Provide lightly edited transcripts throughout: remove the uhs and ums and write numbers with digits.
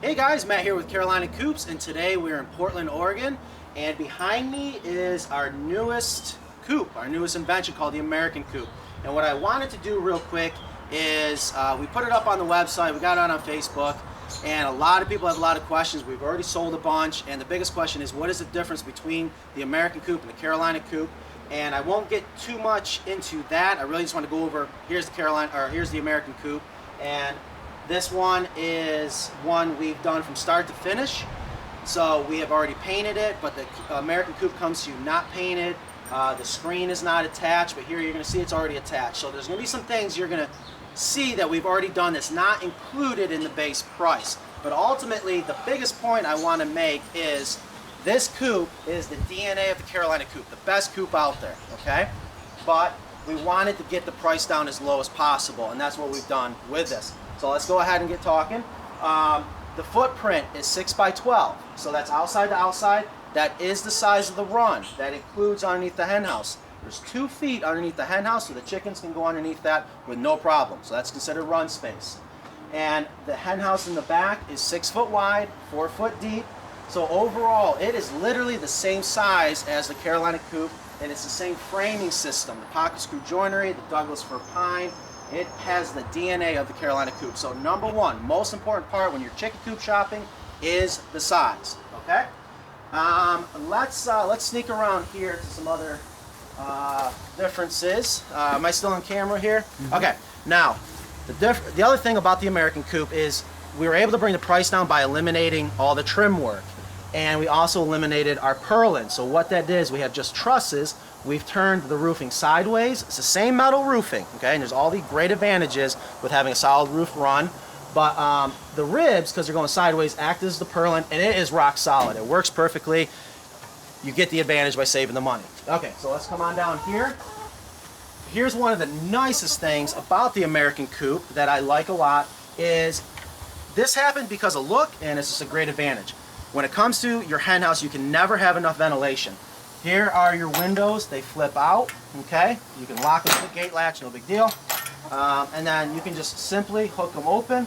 Hey guys, Matt here with Carolina Coops, and today we're in Portland, Oregon, and behind me is our newest coop, our newest invention called the American Coop. And what I wanted to do real quick is we put it up on the website, we got it on Facebook, and a lot of people have a lot of questions. We've already sold a bunch, and the biggest question is what is the difference between the American Coop and the Carolina Coop? And I won't get too much into that. I really just want to go over, here's the American Coop, and this one is one we've done from start to finish. So we have already painted it, but the American Coop comes to you not painted. The screen is not attached, but here you're going to see it's already attached. So there's going to be some things you're going to see that we've already done that's not included in the base price. But ultimately, the biggest point I want to make is this coop is the DNA of the Carolina Coop, the best coop out there, okay? But we wanted to get the price down as low as possible, and that's what we've done with this. So let's go ahead and get talking. The footprint is 6 by 12, so that's outside to outside. That is the size of the run. That includes underneath the hen house. There's 2 feet underneath the hen house, so the chickens can go underneath that with no problem. So that's considered run space. And the hen house in the back is 6 foot wide, 4 foot deep. So overall, it is literally the same size as the Carolina Coop, and it's the same framing system. The pocket screw joinery, the Douglas fir pine. It has the DNA of the Carolina Coop. So number one, most important part when you're chicken coop shopping is the size. Okay. Let's sneak around here to some other differences. Am I still on camera here? Mm-hmm. Okay. Now, the other thing about the American Coop is we were able to bring the price down by eliminating all the trim work, and we also eliminated our purlin. So what that is, we have just trusses. We've turned the roofing sideways. It's the same metal roofing, okay? And there's all the great advantages with having a solid roof run. But the ribs, because they're going sideways, act as the purlin, and it is rock solid. It works perfectly. You get the advantage by saving the money. Okay, so let's come on down here. Here's one of the nicest things about the American Coop that I like a lot is this happened because of look, and it's just a great advantage. When it comes to your hen house, you can never have enough ventilation. Here are your windows. They flip out, okay? You can lock them with a gate latch, no big deal. And then you can just simply hook them open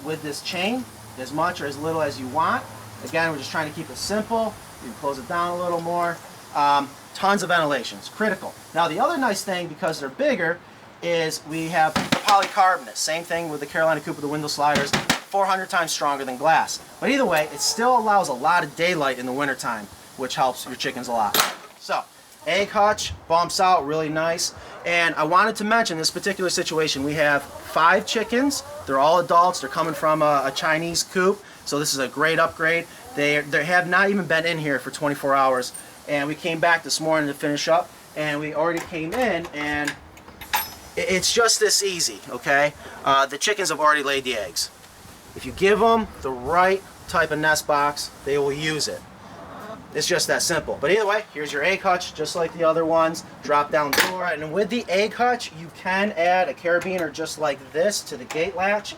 with this chain, as much or as little as you want. Again, we're just trying to keep it simple. You can close it down a little more. Tons of ventilation. It's critical. Now, the other nice thing, because they're bigger, is we have the polycarbonate. Same thing with the Carolina Coop with the window sliders. 400 times stronger than glass. But either way, it still allows a lot of daylight in the wintertime, which helps your chickens a lot. So, egg hutch, bumps out, really nice. And I wanted to mention this particular situation. We have 5 chickens. They're all adults. They're coming from a Chinese coop. So this is a great upgrade. They have not even been in here for 24 hours. And we came back this morning to finish up. And we already came in, and it's just this easy, okay? The chickens have already laid the eggs. If you give them the right type of nest box, they will use it. It's just that simple. But either way, here's your egg hutch, just like the other ones. Drop down door, and with the egg hutch, you can add a carabiner just like this to the gate latch.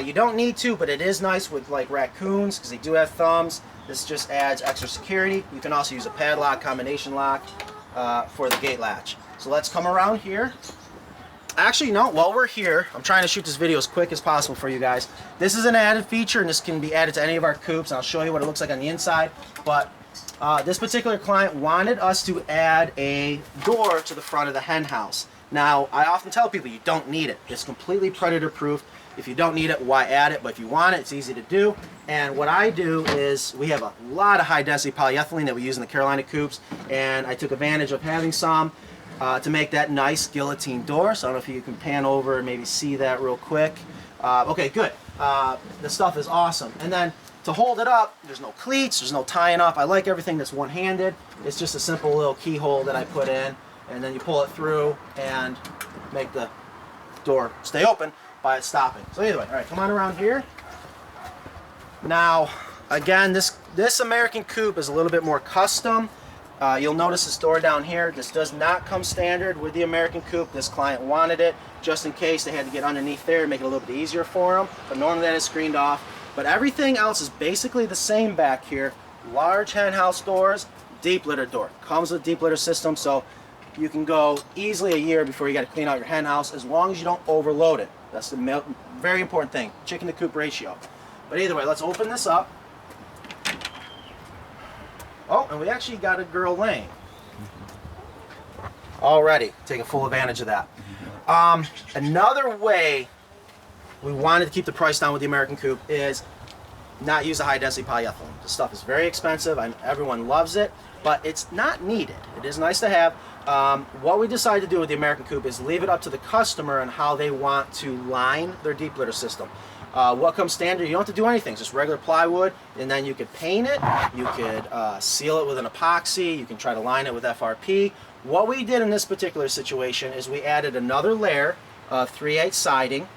You don't need to, but it is nice with like raccoons because they do have thumbs. This just adds extra security. You can also use a padlock, combination lock for the gate latch. So let's come around here. Actually, no, while we're here, I'm trying to shoot this video as quick as possible for you guys. This is an added feature, and this can be added to any of our coops, and I'll show you what it looks like on the inside. But this particular client wanted us to add a door to the front of the hen house. Now, I often tell people you don't need it. It's completely predator proof. If you don't need it, why add it? But if you want it, it's easy to do. And what I do is we have a lot of high density polyethylene that we use in the Carolina Coops, and I took advantage of having some to make that nice guillotine door. So I don't know if you can pan over and maybe see that real quick. Okay, good. The stuff is awesome. And then to hold it up, there's no cleats, there's no tying up. I like everything that's one-handed. It's just a simple little keyhole that I put in, and then you pull it through and make the door stay open by it stopping. So either way, all right, come on around here. Now, again, this American Coop is a little bit more custom. You'll notice this door down here. This does not come standard with the American Coop. This client wanted it just in case they had to get underneath there and make it a little bit easier for them. But normally that is screened off. But everything else is basically the same back here. Large hen house doors, deep litter door. Comes with a deep litter system, so you can go easily a year before you got to clean out your hen house, as long as you don't overload it. That's the very important thing, chicken to coop ratio. But either way, let's open this up. Oh, and we actually got a girl laying. Already taking full advantage of that. Another way we wanted to keep the price down with the American Coop is not use a high density polyethylene. This stuff is very expensive and everyone loves it, but it's not needed. It is nice to have. What we decided to do with the American Coop is leave it up to the customer and how they want to line their deep litter system. What comes standard, you don't have to do anything, just regular plywood, and then you could paint it, you could seal it with an epoxy, you can try to line it with FRP. What we did in this particular situation is we added another layer of 3/8 siding,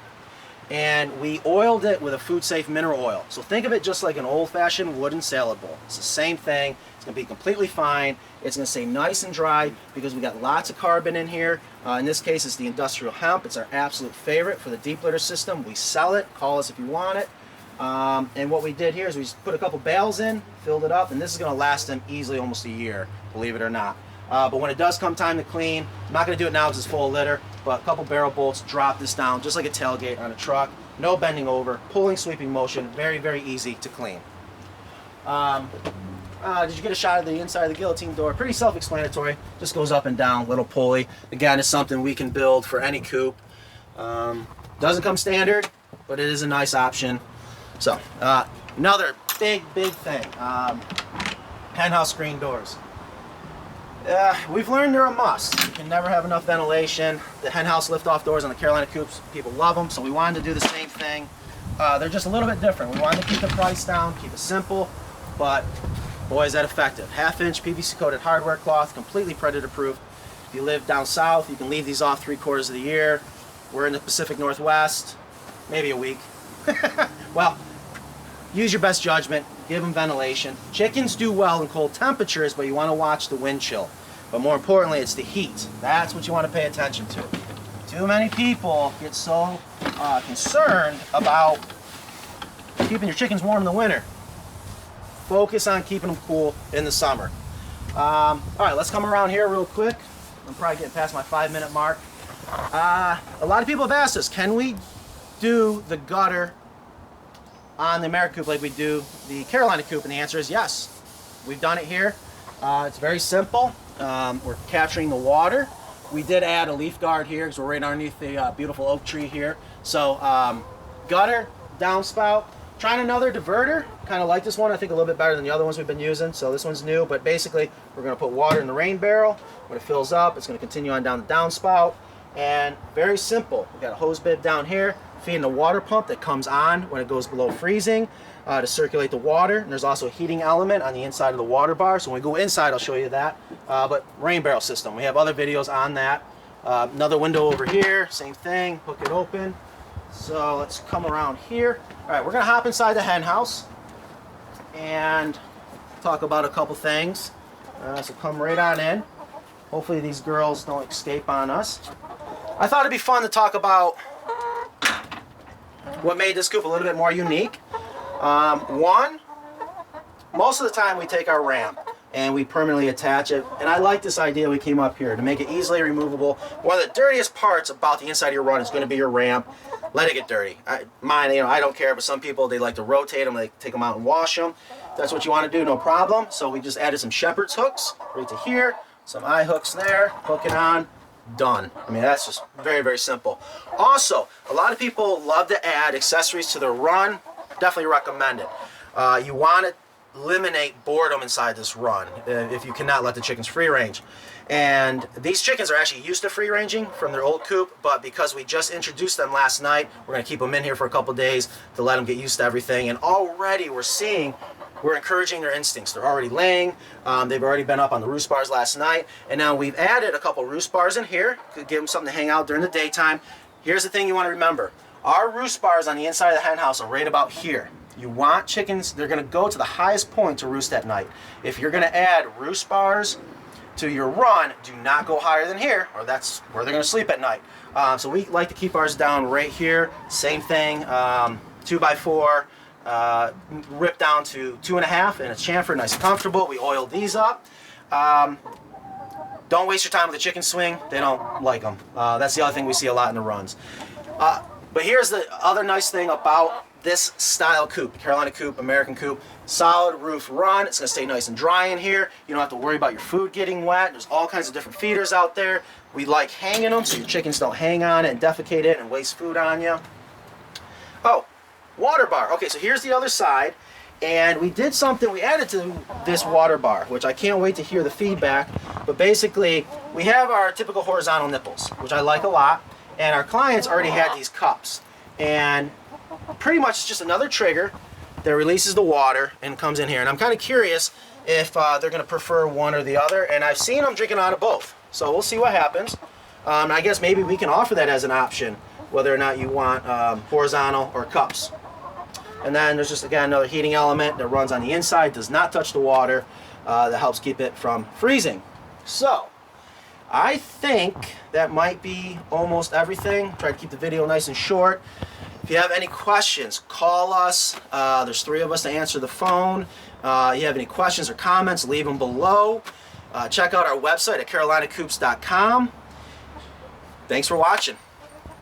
and we oiled it with a food safe mineral oil. So think of it just like an old-fashioned wooden salad bowl. It's the same thing. It's going to be completely fine. It's going to stay nice and dry because we got lots of carbon in here. In this case, it's the industrial hemp. It's our absolute favorite for the deep litter system. We sell it. Call us if you want it. And what we did here is we just put a couple bales in, filled it up, and this is going to last them easily almost a year, believe it or not. But when it does come time to clean, I'm not going to do it now because it's full of litter, but a couple barrel bolts, drop this down just like a tailgate on a truck. No bending over, pulling, sweeping motion, very, very easy to clean. Did you get a shot of the inside of the guillotine door? Pretty self-explanatory, just goes up and down, little pulley. Again, it's something we can build for any coop. Doesn't come standard, but it is a nice option. So, another big thing, henhouse screen doors. We've learned they're a must. You can never have enough ventilation. The henhouse lift-off doors on the Carolina Coops, people love them, so we wanted to do the same thing. They're just a little bit different. We wanted to keep the price down, keep it simple, but boy, is that effective. 1/2-inch PVC-coated hardware cloth, completely predator-proof. If you live down south, you can leave these off 3/4 of the year. We're in the Pacific Northwest, maybe a week. Well, use your best judgment, give them ventilation. Chickens do well in cold temperatures, but you want to watch the wind chill. But more importantly, it's the heat. That's what you want to pay attention to. Too many people get so concerned about keeping your chickens warm in the winter. Focus on keeping them cool in the summer. All right, let's come around here real quick. I'm probably getting past my 5-minute mark. A lot of people have asked us, can we do the gutter on the American Coop like we do the Carolina Coop? And the answer is yes. We've done it here. It's very simple. We're capturing the water. We did add a leaf guard here because we're right underneath the beautiful oak tree here. So gutter, downspout. Trying another diverter. Kind of like this one. I think a little bit better than the other ones we've been using. So this one's new, but basically we're going to put water in the rain barrel. When it fills up, it's going to continue on down the downspout. And very simple. We've got a hose bib down here feeding the water pump that comes on when it goes below freezing to circulate the water. And there's also a heating element on the inside of the water bar. So when we go inside, I'll show you that. But rain barrel system. We have other videos on that. Another window over here. Same thing. Hook it open. So let's come around here. All right, we're going to hop inside the hen house and talk about a couple things. So come right on in. Hopefully these girls don't escape on us. I thought it'd be fun to talk about what made this coop a little bit more unique. One, most of the time we take our ramp and we permanently attach it. And I like this idea we came up here to make it easily removable. One of the dirtiest parts about the inside of your run is going to be your ramp. Let it get dirty. Mine, I don't care, but some people, they like to rotate them, they take them out and wash them. If that's what you want to do, no problem. So we just added some shepherd's hooks right to here, some eye hooks there, hook it on, done. I mean, that's just very, very simple. Also, a lot of people love to add accessories to their run. Definitely recommend it. You want to eliminate boredom inside this run if you cannot let the chickens free range. And these chickens are actually used to free ranging from their old coop, but because we just introduced them last night, we're going to keep them in here for a couple days to let them get used to everything. And already we're encouraging their instincts. They're already laying. They've already been up on the roost bars last night. And now we've added a couple roost bars in here to give them something to hang out during the daytime. Here's the thing you want to remember. Our roost bars on the inside of the hen house are right about here. You want chickens, they're going to go to the highest point to roost at night. If you're going to add roost bars to your run, do not go higher than here, or that's where they're going to sleep at night. So we like to keep ours down right here. Same thing, 2x4, ripped down to 2.5, and it's chamfered, nice and comfortable. We oiled these up. Don't waste your time with the chicken swing. They don't like them. That's the other thing we see a lot in the runs. But here's the other nice thing about this style coop, Carolina Coop, American Coop, solid roof run. It's gonna stay nice and dry in here. You don't have to worry about your food getting wet. There's all kinds of different feeders out there. We like hanging them so your chickens don't hang on it and defecate it and waste food on you. Oh, water bar. Okay, so here's the other side. And we did something, we added to this water bar, which I can't wait to hear the feedback. But basically, we have our typical horizontal nipples, which I like a lot. And our clients already had these cups. And pretty much it's just another trigger that releases the water and comes in here. And I'm kind of curious if they're going to prefer one or the other. And I've seen them drinking out of both. So we'll see what happens. I guess maybe we can offer that as an option, whether or not you want horizontal or cups. And then there's just, again, another heating element that runs on the inside, does not touch the water, that helps keep it from freezing. So, I think that might be almost everything. Try to keep the video nice and short. If you have any questions, call us. There's 3 of us to answer the phone. You have any questions or comments, leave them below. Check out our website at carolinacoops.com. Thanks for watching.